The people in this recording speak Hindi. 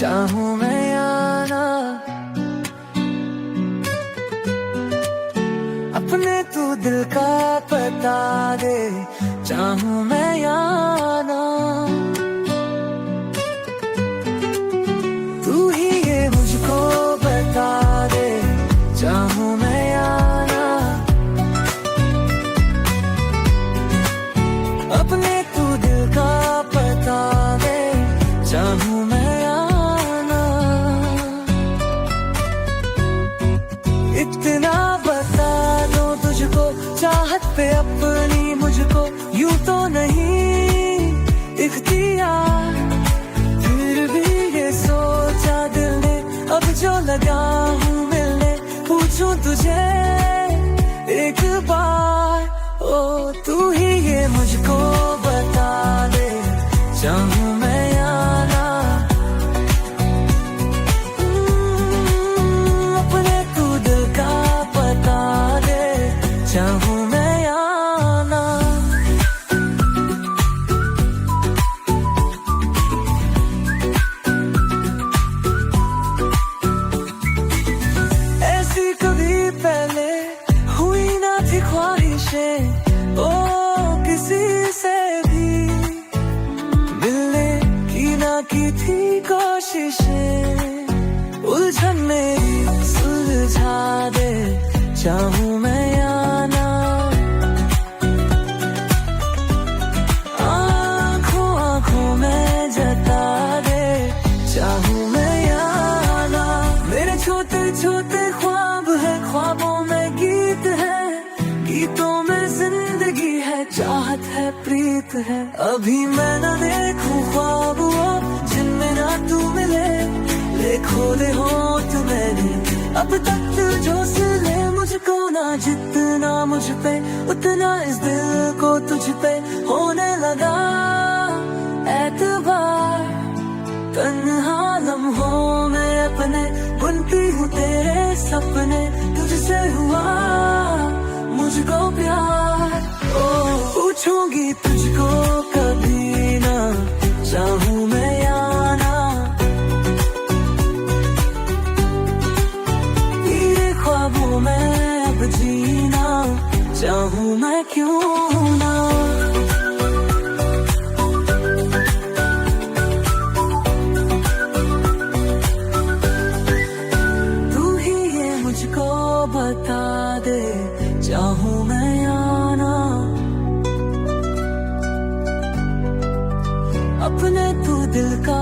चाहूं मैं या ना, अपने तू दिल का बता दे, चाहूं मैं या ना। तू ही ये मुझको बता दे, चाहूं मैं या ना, अपने तू दिल का बता दे, चाहूं मैं या ना। इतना बता दो तुझको, चाहत पे अपनी मुझको यूं तो नहीं इख्तियार, फिर भी ये सोचा दिल ने अब जो लगा हूँ मिलने, पूछूं तुझे एक बार, ओ तू ही ये मुझको बता दे, चाहूं मैं या ना। अपने तू दिल का बता दे, चाहूं मैं या ना। ऐसी कभी पहले हुई ना थी ख्वाहिशें, ओ किसी से भी मिलने की ना की थी कोशिशें, उलझन मेरी सुलझा दे, चाहूं मैं या ना। आँखों आँखों में जता दे, चाहूं मैं या ना। मेरे छोटे छोटे ख्वाब है, ख्वाबों में गीत है, गीतों में जिंदगी है, चाहत है प्रीत है। अभी मैं न देखूं ख्वाब वो जिनमें ना तू मिले, ले खोले होठ मैंने अब तक जो सिले, मुझको ना जितना मुझ पे उतना इस दिल को तुझ पे होने लगा एतबार। तन्हा लम्हों में अपने बुनती हूँ तेरे सपने, तुझसे हुआ मुझको प्यार। ओ पूछूंगी तुझको कभी ना, चाहूं मैं या ना। तेरे ख्वाबों में अब जीना, चाहूं मैं क्यों ना। तू ही ये मुझको बता दे, चाहूं मैं या ना। अपने तू दिल का